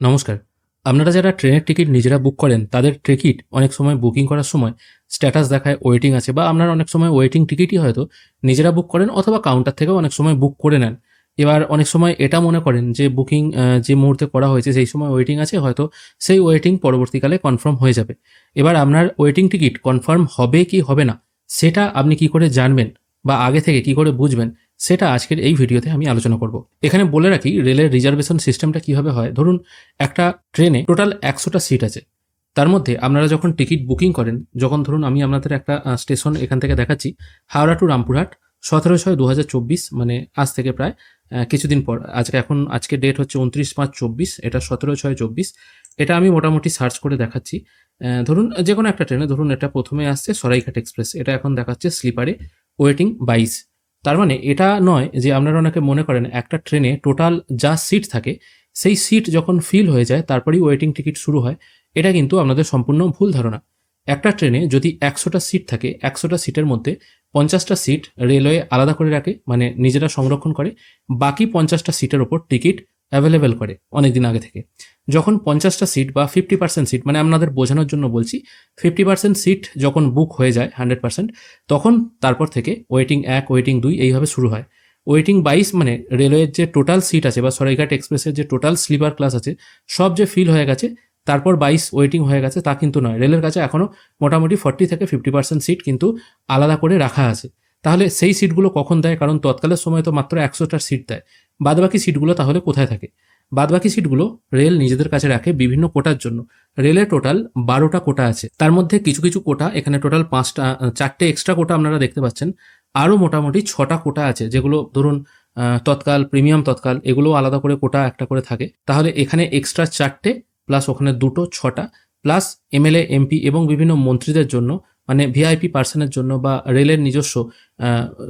নমস্কার। আপনারা যারা ট্রেনের টিকিট নিজেরা বুক করেন, তাদের টিকিট অনেক সময় বুকিং করার সময় স্ট্যাটাস দেখায় ওয়েটিং আছে, বা আপনারা অনেক সময় ওয়েটিং টিকিটই হয়তো নিজেরা বুক করেন অথবা কাউন্টার থেকেও অনেক সময় বুক করে নেন। এবার অনেক সময় এটা মনে করেন যে বুকিং যে মুহূর্তে করা হয়েছে সেই সময় ওয়েটিং আছে, হয়তো সেই ওয়েটিং পরবর্তীকালে কনফার্ম হয়ে যাবে। এবার আপনার ওয়েটিং টিকিট কনফার্ম হবে কি হবে না, সেটা আপনি কি করে জানবেন বা আগে থেকে কি করে বুঝবেন, সেটা আজকের এই ভিডিওতে আমি আলোচনা করব। এখানে বলে রাখি রেলের রিজার্ভেশন সিস্টেমটা কিভাবে হয়। ধরুন একটা ট্রেনে টোটাল 100টা সিট আছে, তার মধ্যে আপনারা যখন টিকিট বুকিং করেন, যখন ধরুন আমি আপনাদের একটা স্টেশন এখান থেকে দেখাচ্ছি, হাওড়া টু রামপুরহাট, 17/6/2024, মানে আজ থেকে প্রায় কিছুদিন পর। আজকে ডেট হচ্ছে 29/5/24, এটা 17/6/24। এটা আমি মোটামুটি সার্চ করে দেখাচ্ছি। ধরুন যে কোনো একটা ট্রেনে, ধরুন এটা প্রথমে আসছে সরাইঘাট এক্সপ্রেস, এটা এখন দেখাচ্ছে স্লিপারে ওয়েটিং 22। তার মানে এটা নয় যে আপনারা অনেকে মনে করেন একটা ট্রেনে টোটাল যা সিট থাকে সেই সিট যখন ফিল হয়ে যায় তারপরেই ওয়েটিং টিকিট শুরু হয়। এটা কিন্তু আপনাদের সম্পূর্ণ ভুল ধারণা। একটা ট্রেনে যদি 100টা সিট থাকে, 100টা সিটের মধ্যে 50টা সিট রেলওয়ে আলাদা করে রাখে, মানে নিজেরা সংরক্ষণ করে, বাকি 50টা সিটের ওপর টিকিট অ্যাভেলেবেল করে অনেকদিন আগে থেকে। যখন 50টা সিট বা 50% সিট, মানে আপনাদের বোঝানোর জন্য বলছি, 50% সিট যখন বুক হয়ে যায় 100%, তখন তারপর থেকে ওয়েটিং 1, ওয়েটিং 2 এইভাবে শুরু হয়। ওয়েটিং 22 মানে রেলওয়ের যে টোটাল সিট আছে বা সরাইঘাট এক্সপ্রেসের যে টোটাল স্লিপার ক্লাস আছে সব যে ফিল হয়ে গেছে তারপর 22 ওয়েটিং হয়ে গেছে, তা কিন্তু নয়। রেলের কাছে এখনও মোটামুটি 40 থেকে 50% সিট কিন্তু আলাদা করে রাখা আছে। তাহলে সেই সিটগুলো কখন দেয়? কারণ তৎকালের সময় তো মাত্র 100টা সিট দেয়। বাদবাকি সিটগুলো তাহলে কোথায় থাকে? বাদবাকি সিটগুলো রেল নিজেদের কাছে রাখে বিভিন্ন কোটার জন্য। রেলের টোটাল 12টা কোটা আছে, তার মধ্যে কিছু কিছু কোটা, এখানে টোটাল 4টে এক্সট্রা কোটা আপনারা দেখতে পাচ্ছেন। আরও মোটামুটি 6টা কোটা আছে, যেগুলো ধরুন তৎকাল, প্রিমিয়াম তৎকাল, এগুলো আলাদা করে কোটা একটা করে থাকে। তাহলে এখানে এক্সট্রা 4টে প্লাস ওখানে 2টো, 6টা, প্লাস এমএলএ, এমপি এবং বিভিন্ন মন্ত্রীদের জন্য, মানে ভিআইপি পার্সনের জন্য বা রেলের নিজস্ব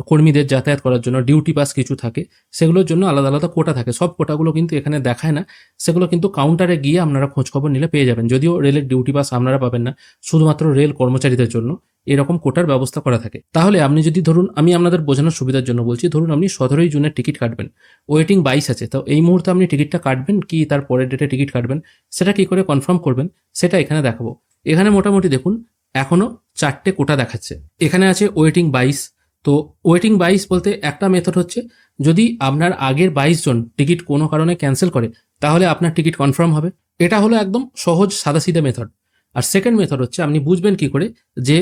কর্মীদের যাতায়াত করার জন্য ডিউটি পাস কিছু থাকে, সেগুলোর জন্য আলাদা আলাদা কোটা থাকে। সব কোটাগুলো কিন্তু এখানে দেখায় না, সেগুলো কিন্তু কাউন্টারে গিয়ে আপনারা খোঁজখবর নিলে পেয়ে যাবেন। যদিও রেলের ডিউটি পাস আপনারা পাবেন না, শুধুমাত্র রেল কর্মচারীদের জন্য এরকম কোটার ব্যবস্থা করা থাকে। তাহলে আপনি যদি ধরুন, আমি আপনাদের বোঝানোর সুবিধার জন্য বলছি, ধরুন আপনি 17ই জুনের টিকিট কাটবেন, ওয়েটিং 22 আছে, তো এই মুহূর্তে আপনি টিকিটটা কাটবেন কি তার পরের ডেটে টিকিট কাটবেন, সেটা কি করে কনফার্ম করবেন সেটা এখানে দেখাবো। এখানে মোটামুটি দেখুন এখনো 4টে কোটা দেখাচ্ছে। এখানে আছে ওয়েটিং 22। তো ওয়েটিং 22 বলতে একটা মেথড হচ্ছে, যদি আপনার আগের 22 জন টিকিট কোনো কারণে ক্যান্সেল করে তাহলে আপনার টিকিট কনফার্ম হবে। এটা হলো একদম সহজ সাদাসিধে মেথড। আর সেকেন্ড মেথড হচ্ছে, আপনি বুঝবেন কি করে যে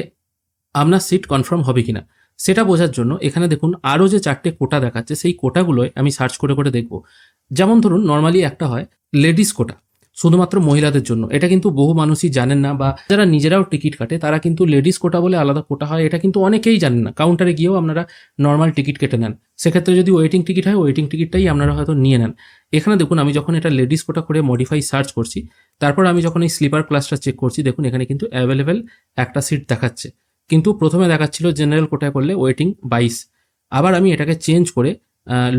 আপনার সিট কনফার্ম হবে কিনা, সেটা বোঝার জন্য এখানে দেখুন আরও যে 4টে কোটা দেখাচ্ছে, সেই কোটাগুলোয় আমি সার্চ করে করে দেখব। যেমন ধরুন নর্মালি একটা হয় লেডিস কোটা, শুধুমাত্র মহিলাদের জন্য। এটা কিন্তু বহু মানুষই জানেন না, বা যারা নিজেরাও টিকিট কাটে তারা কিন্তু লেডিস কোটা বলে আলাদা কোটা হয় এটা কিন্তু অনেকেই জানেন না। কাউন্টারে গিয়েও আপনারা নর্মাল টিকিট কেটে নেন, সেক্ষেত্রে যদি ওয়েটিং টিকিট হয় ওয়েটিং টিকিটটাই আপনারা হয়তো নিয়ে নেন। এখানে দেখুন আমি যখন এটা লেডিস কোটা করে মডিফাই সার্চ করছি, তারপর আমি যখন এই স্লিপার ক্লাসটা চেক করছি, দেখুন এখানে কিন্তু অ্যাভেলেবেল একটা সিট দেখাচ্ছে, কিন্তু প্রথমে দেখাচ্ছিল জেনারেল কোটায় করলে ওয়েটিং 22। আবার আমি এটাকে চেঞ্জ করে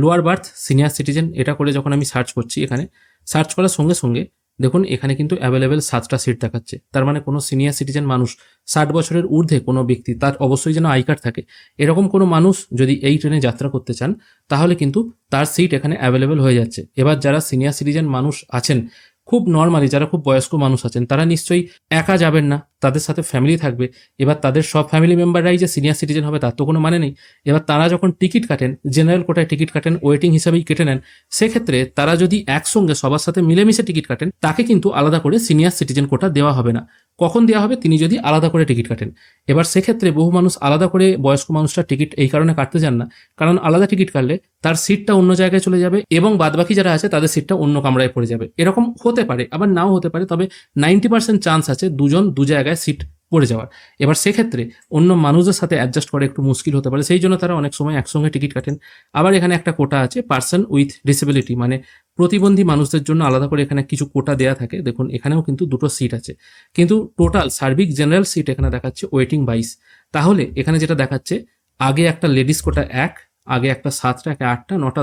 লোয়ার বার্থ সিনিয়র সিটিজেন এটা করে যখন আমি সার্চ করছি, এখানে সার্চ করার সঙ্গে সঙ্গে দেখুন এখানে কিন্তু অ্যাভেলেবেল 7টা সিট দেখাচ্ছে। তার মানে কোনো সিনিয়র সিটিজেন মানুষ, 60 বছরের ঊর্ধ্বে কোনো ব্যক্তি, তার অবশ্যই যেন আই কার্ড থাকে, এরকম কোনো মানুষ যদি এই ট্রেনে যাত্রা করতে চান তাহলে কিন্তু তার সিট এখানে অ্যাভেলেবেল হয়ে যাচ্ছে। এবার যারা সিনিয়র সিটিজেন মানুষ আছেন, খুব নর্মালি যারা খুব বয়স্ক মানুষ আছেন, তারা নিশ্চয়ই একা যাবেন না, তাদের সাথে ফ্যামিলি থাকবে। এবার তাদের সব ফ্যামিলি মেম্বাররাই যে সিনিয়র সিটিজেন হবে তার তো কোনো মানে নেই। এবার তারা যখন টিকিট কাটেন, জেনারেল কোটায় টিকিট কাটেন, ওয়েটিং হিসাবেই কেটে নেন। সেক্ষেত্রে তারা যদি একসঙ্গে সবার সাথে মিলেমিশে টিকিট কাটেন, তাকে কিন্তু আলাদা করে সিনিয়র সিটিজেন কোটা দেওয়া হবে না। কখন দেওয়া হবে? তিনি যদি আলাদা করে টিকিট কাটেন। এবার সেক্ষেত্রে বহু মানুষ আলাদা করে, বয়স্ক মানুষটা টিকিট এই কারণে কাটতে চান না, কারণ আলাদা টিকিট কাটলে তার সিটটা অন্য জায়গায় চলে যাবে এবং বাদবাকি যারা আছে তাদের সিটটা অন্য কামরায় পড়ে যাবে। এরকম হতে পারে, আবার নাও হতে পারে, তবে 90% চান্স আছে দুজন দু জায়গায় সিট পড়ে যাওয়ার। এবার সেক্ষেত্রে অন্য মানুষদের সাথে অ্যাডজাস্ট করা একটু মুশকিল হতে পারে, সেই জন্য তারা অনেক সময় একসঙ্গে টিকিট কাটেন। আবার এখানে একটা কোটা আছে পার্সন উইথ ডিসেবিলিটি, মানে প্রতিবন্ধী মানুষদের জন্য আলাদা করে এখানে কিছু কোটা দেওয়া থাকে। দেখুন এখানেও কিন্তু 2টো সিট আছে, কিন্তু টোটাল সার্বিক জেনারেল সিট এখানে দেখাচ্ছে ওয়েটিং 22। তাহলে এখানে যেটা দেখাচ্ছে, আগে একটা লেডিস কোটা 1, আগে একটা 7টা, একটা 8টা, 9টা,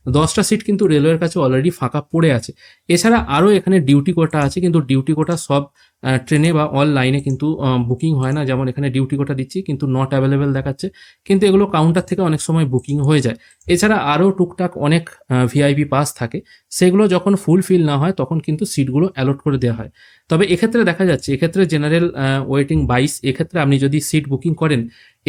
10টা সিট কিন্তু রেলওয়ের কাছে অলরেডি ফাঁকা পড়ে আছে। এছাড়া আরও এখানে ডিউটি কোটা আছে, কিন্তু ডিউটি কোটা সব ট্রেনে বা অল লাইনে কিন্তু বুকিং হয় না। যেমন এখানে ডিউটি কোটা দিচ্ছি কিন্তু নট অ্যাভেলেবেল দেখাচ্ছে, কিন্তু এগুলো কাউন্টার থেকে অনেক সময় বুকিং হয়ে যায়। এছাড়া আরও টুকটাক অনেক ভিআইপি পাস থাকে, সেগুলো যখন ফুলফিল না হয় তখন কিন্তু সিটগুলো অ্যালট করে দেওয়া হয়। তবে এক্ষেত্রে দেখা যাচ্ছে, এক্ষেত্রে জেনারেল ওয়েটিং 22, এক্ষেত্রে আপনি যদি সিট বুকিং করেন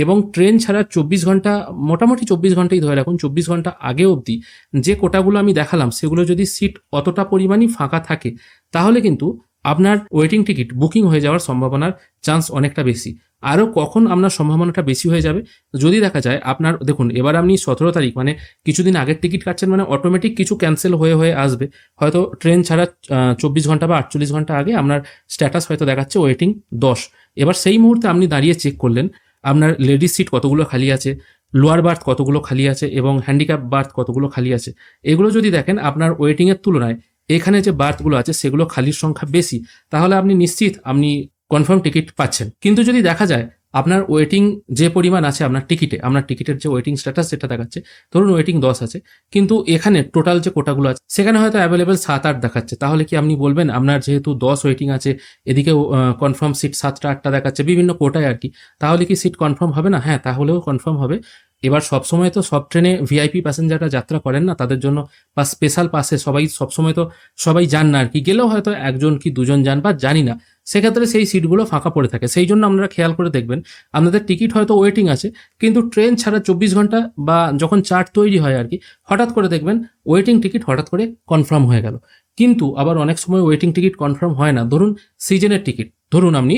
এবং ট্রেন ছাড়া 24 ঘন্টা, মোটামুটি 24 ঘন্টাই ধরে রাখুন, 24 ঘন্টা আগে অবধি যে কোটাগুলো আমি দেখালাম সেগুলো যদি সিট অতটা পরিমাণই ফাঁকা থাকে, তাহলে কিন্তু আপনার ওয়েটিং টিকিট বুকিং হয়ে যাওয়ার সম্ভাবনার চান্স অনেকটা বেশি। আরও কখন আপনার সম্ভাবনাটা বেশি হয়ে যাবে, যদি দেখা যায় আপনার, দেখুন এবার আপনি 17 তারিখ মানে কিছুদিন আগের টিকিট কাটছেন, মানে অটোমেটিক কিছু ক্যান্সেল হয়ে হয়ে আসবে। হয়তো ট্রেন ছাড়া 24 ঘন্টা বা 48 ঘন্টা আগে আপনার স্ট্যাটাস হয়তো দেখাচ্ছে ওয়েটিং 10। এবার সেই মুহূর্তে আপনি দাঁড়িয়ে চেক করলেন আপনার লেডিস সিট কতগুলো খালি আছে, লোয়ার বার্থ কতগুলো খালি আছে এবং হ্যান্ডিক্যাপ বার্থ কতগুলো খালি আছে। এগুলো যদি দেখেন আপনার ওয়েটিংয়ের তুলনায় এখানে যে বার্থগুলো আছে সেগুলো খালির সংখ্যা বেশি, তাহলে আপনি নিশ্চিত আপনি কনফার্ম টিকিট পাচ্ছেন। কিন্তু যদি দেখা যায় আপনার ওয়েটিং যে পরিমাণ আছে আপনার টিকিটে, আপনার টিকিটের যে ওয়েটিং স্ট্যাটাস যেটা দেখাচ্ছে, ধরুন ওয়েটিং 10 আছে, কিন্তু এখানে টোটাল যে কোটাগুলো আছে সেখানে হয়তো অ্যাভেলেবেল 7-8 দেখাচ্ছে, তাহলে কি আপনি বলবেন আপনার যেহেতু 10 ওয়েটিং আছে, এদিকে কনফার্ম সিট 7টা 8টা দেখাচ্ছে বিভিন্ন কোটায় আর কি, তাহলে কি সিট কনফার্ম হবে না? হ্যাঁ, তাহলেও কনফার্ম হবে। এবার সবসময় তো সব ট্রেনে ভিআইপি প্যাসেঞ্জাররা যাত্রা করেন না, তাদের জন্য বা স্পেশাল পাসে সবাই সবসময় তো সবাই যান না আর কি, গেলেও হয়তো একজন কি দুজন যান বা জানি না, সেক্ষেত্রে সেই সিটগুলো ফাঁকা পড়ে থাকে। সেই জন্য আপনারা খেয়াল করে দেখবেন আপনাদের টিকিট হয়তো ওয়েটিং আছে, কিন্তু ট্রেন ছাড়া 24 ঘন্টা বা যখন চার্ট তৈরি হয় আর কি, হঠাৎ করে দেখবেন ওয়েটিং টিকিট হঠাৎ করে কনফার্ম হয়ে গেল। কিন্তু আবার অনেক সময় ওয়েটিং টিকিট কনফার্ম হয় না, ধরুন সিজনের টিকিট, ধরুন আপনি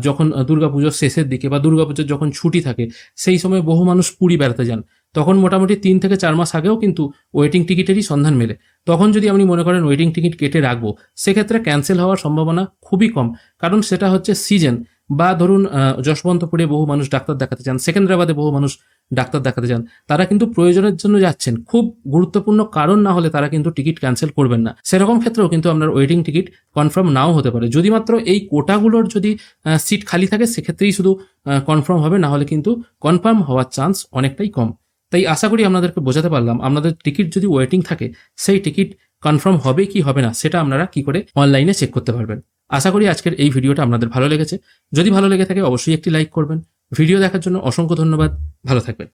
যখন দুর্গাপুজোর শেষের দিকে বা দুর্গাপুজোর যখন ছুটি থাকে, সেই সময় বহু মানুষ পুরী বেড়াতে যান, তখন মোটামুটি 3 থেকে 4 মাস আগেও কিন্তু ওয়েটিং টিকিটেরই সন্ধান মেলে। তখন যদি আপনি মনে করেন ওয়েটিং টিকিট কেটে রাখবো, সেক্ষেত্রে ক্যান্সেল হওয়ার সম্ভাবনা খুবই কম, কারণ সেটা হচ্ছে সিজন। বা ধরুন যশবন্তপুরে বহু মানুষ ডাক্তার দেখাতে যান, সেকেন্দ্রাবাদে বহু মানুষ ডাক্তার দেখাতে যান, তারা কিন্তু প্রয়োজনের জন্য যাচ্ছেন, খুব গুরুত্বপূর্ণ কারণ না হলে তারা কিন্তু টিকিট ক্যান্সেল করবেন না। সেরকম ক্ষেত্রেও কিন্তু আপনার ওয়েটিং টিকিট কনফার্ম নাও হতে পারে, যদি মাত্র এই কোটাগুলোর যদি সিট খালি থাকে সেক্ষেত্রেই শুধু কনফার্ম হবে, না হলে কিন্তু কনফার্ম হওয়ার চান্স অনেকটাই কম। তাই আশা করি আপনাদেরকে বোঝাতে পারলাম, আপনাদের টিকিট যদি ওয়েটিং থাকে সেই টিকিট কনফার্ম হবে কি হবে না সেটা আপনারা কি করে অনলাইনে চেক করতে পারবেন। আশা করি আজকের এই ভিডিওটা আপনাদের ভালো লেগেছে। যদি ভালো লেগে থাকে অবশ্যই একটি লাইক করবেন। ভিডিও দেখার জন্য অসংখ্য ধন্যবাদ। ভালো থাকবেন।